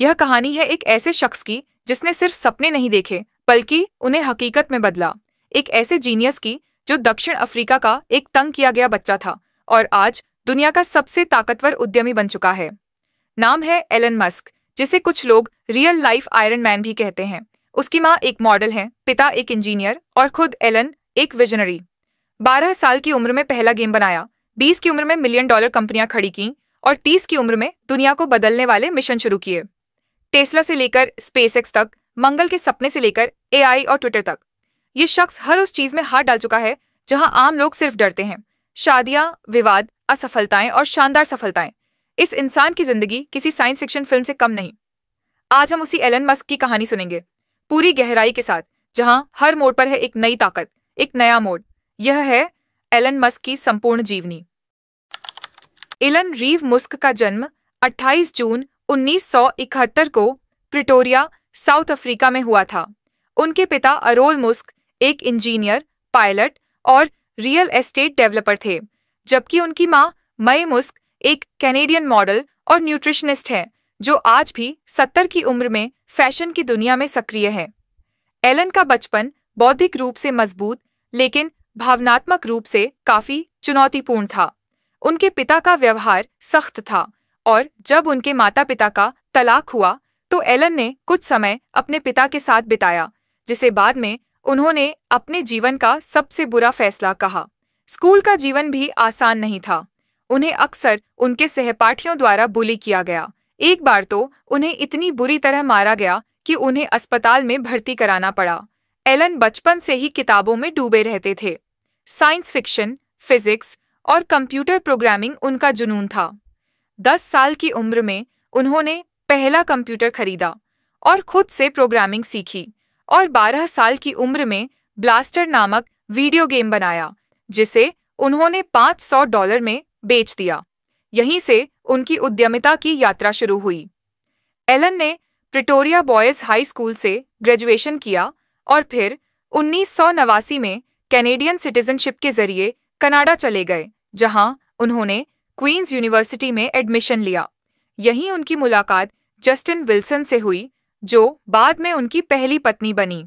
यह कहानी है एक ऐसे शख्स की जिसने सिर्फ सपने नहीं देखे बल्कि उन्हें हकीकत में बदला। एक ऐसे जीनियस की जो दक्षिण अफ्रीका का एक तंग किया गया बच्चा था और आज दुनिया का सबसे ताकतवर उद्यमी बन चुका है। नाम है एलन मस्क, जिसे कुछ लोग रियल लाइफ आयरन मैन भी कहते हैं। उसकी माँ एक मॉडल है, पिता एक इंजीनियर और खुद एलन एक विजनरी। 12 साल की उम्र में पहला गेम बनाया, 20 की उम्र में मिलियन डॉलर कंपनियां खड़ी की और 30 की उम्र में दुनिया को बदलने वाले मिशन शुरू किए। टेस्ला से लेकर स्पेसएक्स तक, मंगल के सपने से लेकर एआई और ट्विटर तक। ये शख्स हर उस चीज में हाथ डाल चुका है जहां आम लोग सिर्फ डरते हैं। शादियां, विवाद, असफलताएं और शानदार सफलताएं। इस इंसान की जिंदगी किसी साइंस फिक्शन फिल्म से कम नहीं। आज हम उसी एलन मस्क की कहानी सुनेंगे, पूरी गहराई के साथ, जहां हर मोड़ पर है एक नई ताकत, एक नया मोड़। यह है एलन मस्क की संपूर्ण जीवनी। एलन रीव मुस्क का जन्म 28 जून 1971 को प्रिटोरिया, साउथ अफ्रीका में हुआ था। उनके पिता अरोल मुस्क एक इंजीनियर, पायलट और रियल एस्टेट डेवलपर थे, जबकि उनकी मां मई मुस्क एक कैनेडियन मॉडल और न्यूट्रिशनिस्ट है जो आज भी 70 की उम्र में फैशन की दुनिया में सक्रिय है। एलन का बचपन बौद्धिक रूप से मजबूत लेकिन भावनात्मक रूप से काफी चुनौतीपूर्ण था। उनके पिता का व्यवहार सख्त था और जब उनके माता पिता का तलाक हुआ तो एलन ने कुछ समय अपने पिता के साथ बिताया, जिसे बाद में उन्होंने अपने जीवन का सबसे बुरा फैसला कहा। स्कूल का जीवन भी आसान नहीं था। उन्हें अक्सर उनके सहपाठियों द्वारा बुली किया गया। एक बार तो उन्हें इतनी बुरी तरह मारा गया कि उन्हें अस्पताल में भर्ती कराना पड़ा। एलन बचपन से ही किताबों में डूबे रहते थे। साइंस फिक्शन, फिजिक्स और कंप्यूटर प्रोग्रामिंग उनका जुनून था। 10 साल की उम्र में उन्होंने पहला कंप्यूटर खरीदा और खुद से प्रोग्रामिंग सीखी और 12 साल की उम्र में ब्लास्टर नामक वीडियो गेम बनाया, जिसे उन्होंने $500 में बेच दिया। यहीं से उनकी उद्यमिता की यात्रा शुरू हुई। एलन ने प्रिटोरिया बॉयज हाई स्कूल से ग्रेजुएशन किया और फिर 1989 में कैनेडियन सिटीजनशिप के जरिए कनाडा चले गए, जहां उन्होंने क्वींस यूनिवर्सिटी में एडमिशन लिया। यहीं उनकी मुलाकात जस्टिन विल्सन से हुई, जो बाद में उनकी पहली पत्नी बनी।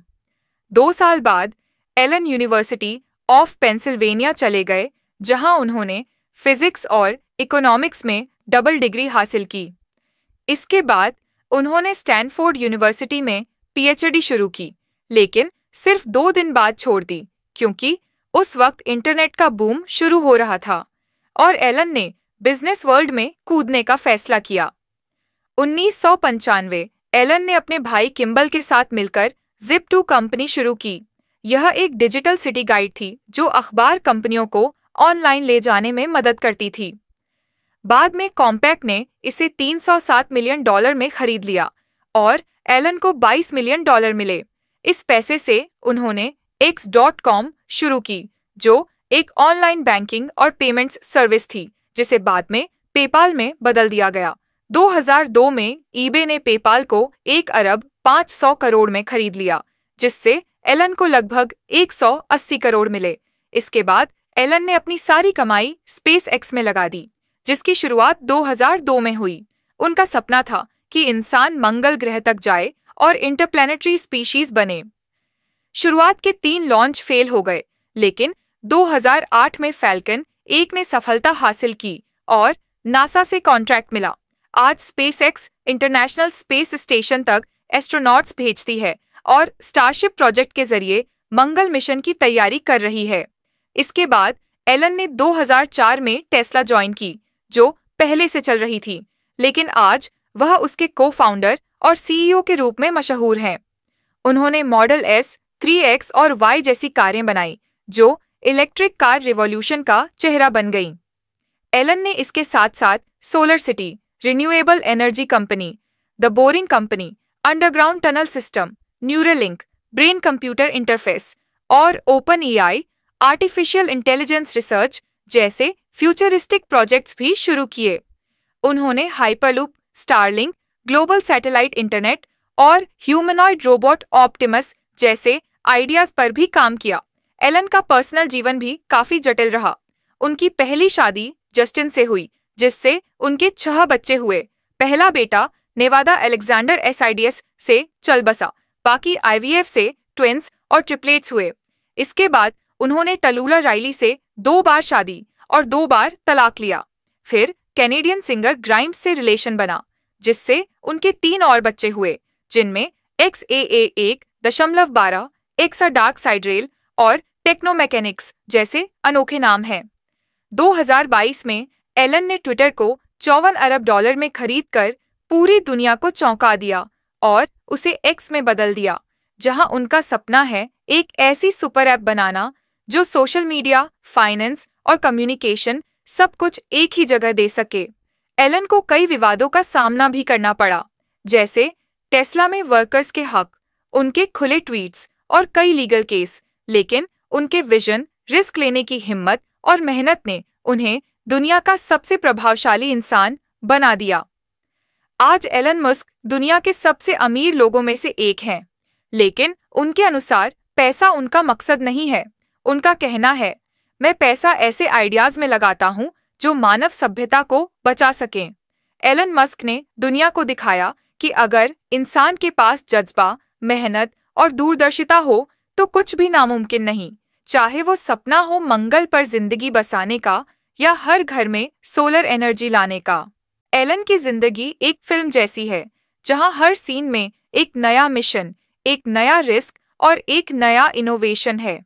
2 साल बाद एलन यूनिवर्सिटी ऑफ पेंसिल्वेनिया चले गए, जहां उन्होंने फिजिक्स और इकोनॉमिक्स में डबल डिग्री हासिल की। इसके बाद उन्होंने स्टैनफोर्ड यूनिवर्सिटी में पीएचडी शुरू की, लेकिन सिर्फ 2 दिन बाद छोड़ दी क्योंकि उस वक्त इंटरनेट का बूम शुरू हो रहा था और एलन ने बिजनेस वर्ल्ड में कूदने का फैसला किया। 1995 एलन ने अपने भाई किम्बल के साथ मिलकर Zip2 कंपनी शुरू की। यह एक डिजिटल सिटी गाइड थी जो अखबार कंपनियों को ऑनलाइन ले जाने में मदद करती थी। बाद में कॉम्पैक्ट ने इसे $307 मिलियन में खरीद लिया और एलन को $22 मिलियन मिले। इस पैसे से उन्होंने X.com शुरू की, जो एक ऑनलाइन बैंकिंग और पेमेंट्स सर्विस थी, जिसे बाद में पेपाल में बदल दिया गया। 2002 में ईबे ने पेपाल को 1 अरब 500 करोड़ में खरीद लिया, जिससे एलन को लगभग 180 करोड़ मिले। इसके बाद एलन ने अपनी सारी कमाई स्पेसएक्स में लगा दी, जिसकी शुरुआत 2002 में हुई। उनका सपना था कि इंसान मंगल ग्रह तक जाए और इंटरप्लैनेटरी स्पीशीज बने। शुरुआत के 3 लॉन्च फेल हो गए, लेकिन 2008 में फैल्कन 1 ने सफलता हासिल की और नासा से कॉन्ट्रैक्ट मिला। आज स्पेसएक्स इंटरनेशनल स्पेस स्टेशन तक एस्ट्रोनॉट्स भेजती है और स्टारशिप प्रोजेक्ट के जरिए मंगल मिशन की तैयारी कर रही है। इसके बाद एलन ने 2004 में टेस्ला ज्वाइन की, जो पहले से चल रही थी, लेकिन आज वह उसके को-फाउंडर और सीईओ के रूप में मशहूर हैं। उन्होंने मॉडल S, 3X और Y जैसी कारें बनाई, जो इलेक्ट्रिक कार रिवॉल्यूशन का चेहरा बन गईं। एलन ने इसके साथ साथ Solar City, renewable energy company, the Boring Company, underground tunnel system, Neuralink, brain computer interface और Open AI, artificial intelligence research जैसे फ्यूचरिस्टिक प्रोजेक्ट्स भी शुरू किए। उन्होंने Hyperloop, Starlink, global satellite internet और ह्यूमनॉइड रोबोट ऑप्टिमस जैसे आइडियाज पर भी काम किया। एलन का पर्सनल जीवन भी काफी जटिल रहा। उनकी पहली शादी जस्टिन से हुई, जिससे उनके 6 बच्चे हुए। पहला बेटा नेवादा अलेक्जेंडर SIDS से चल बसा, बाकी IVF से ट्विंस और ट्रिपलेट्स हुए। इसके बाद उन्होंने टलूला राइली से 2 बार शादी और 2 बार तलाक लिया। फिर कैनेडियन सिंगर ग्राइम्स से रिलेशन बना, जिससे उनके 3 और बच्चे हुए, जिनमें XAA1.12, Exa Dark Sideræl और टेक्नो मैकेनिक्स जैसे अनोखे नाम हैं। 2022 में एलन ने ट्विटर को $54 अरब में खरीदकर पूरी दुनिया को चौंका दिया और उसे एक्स में बदल दिया, जहां उनका सपना है एक ऐसी सुपर ऐप बनाना जो सोशल मीडिया, फाइनेंस और कम्युनिकेशन सब कुछ एक ही जगह दे सके। एलन को कई विवादों का सामना भी करना पड़ा, जैसे टेस्ला में वर्कर्स के हक, उनके खुले ट्वीट्स और कई लीगल केस, लेकिन उनके विजन, रिस्क लेने की हिम्मत और मेहनत ने उन्हें दुनिया का सबसे प्रभावशाली इंसान बना दिया। आज एलन मस्क दुनिया के सबसे अमीर लोगों में से एक हैं, लेकिन उनके अनुसार पैसा उनका मकसद नहीं है। उनका कहना है, मैं पैसा ऐसे आइडियाज में लगाता हूँ जो मानव सभ्यता को बचा सकें। एलन मस्क ने दुनिया को दिखाया कि अगर इंसान के पास जज्बा, मेहनत और दूरदर्शिता हो तो कुछ भी नामुमकिन नहीं, चाहे वो सपना हो मंगल पर जिंदगी बसाने का या हर घर में सोलर एनर्जी लाने का। एलन की जिंदगी एक फिल्म जैसी है, जहां हर सीन में एक नया मिशन, एक नया रिस्क और एक नया इनोवेशन है।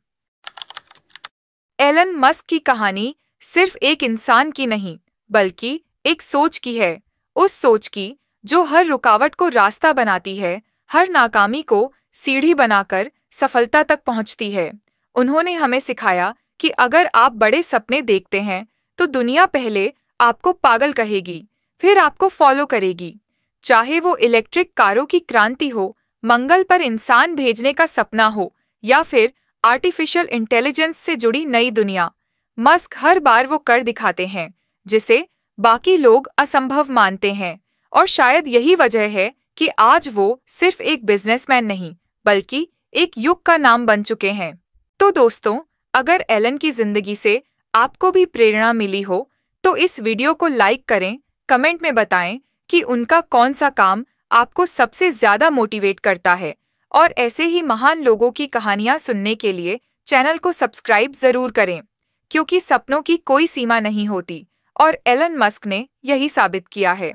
एलन मस्क की कहानी सिर्फ एक इंसान की नहीं, बल्कि एक सोच की है। उस सोच की जो हर रुकावट को रास्ता बनाती है, हर नाकामी को सीढ़ी बनाकर सफलता तक पहुंचती है। उन्होंने हमें सिखाया कि अगर आप बड़े सपने देखते हैं तो दुनिया पहले आपको पागल कहेगी, फिर आपको फॉलो करेगी। चाहे वो इलेक्ट्रिक कारों की क्रांति हो, मंगल पर इंसान भेजने का सपना हो, या फिर आर्टिफिशियल इंटेलिजेंस से जुड़ी नई दुनिया, मस्क हर बार वो कर दिखाते हैं जिसे बाकी लोग असंभव मानते हैं। और शायद यही वजह है कि आज वो सिर्फ एक बिजनेसमैन नहीं, बल्कि एक युग का नाम बन चुके हैं। तो दोस्तों, अगर एलन की जिंदगी से आपको भी प्रेरणा मिली हो तो इस वीडियो को लाइक करें, कमेंट में बताएं कि उनका कौन सा काम आपको सबसे ज्यादा मोटिवेट करता है, और ऐसे ही महान लोगों की कहानियां सुनने के लिए चैनल को सब्सक्राइब जरूर करें, क्योंकि सपनों की कोई सीमा नहीं होती और एलन मस्क ने यही साबित किया है।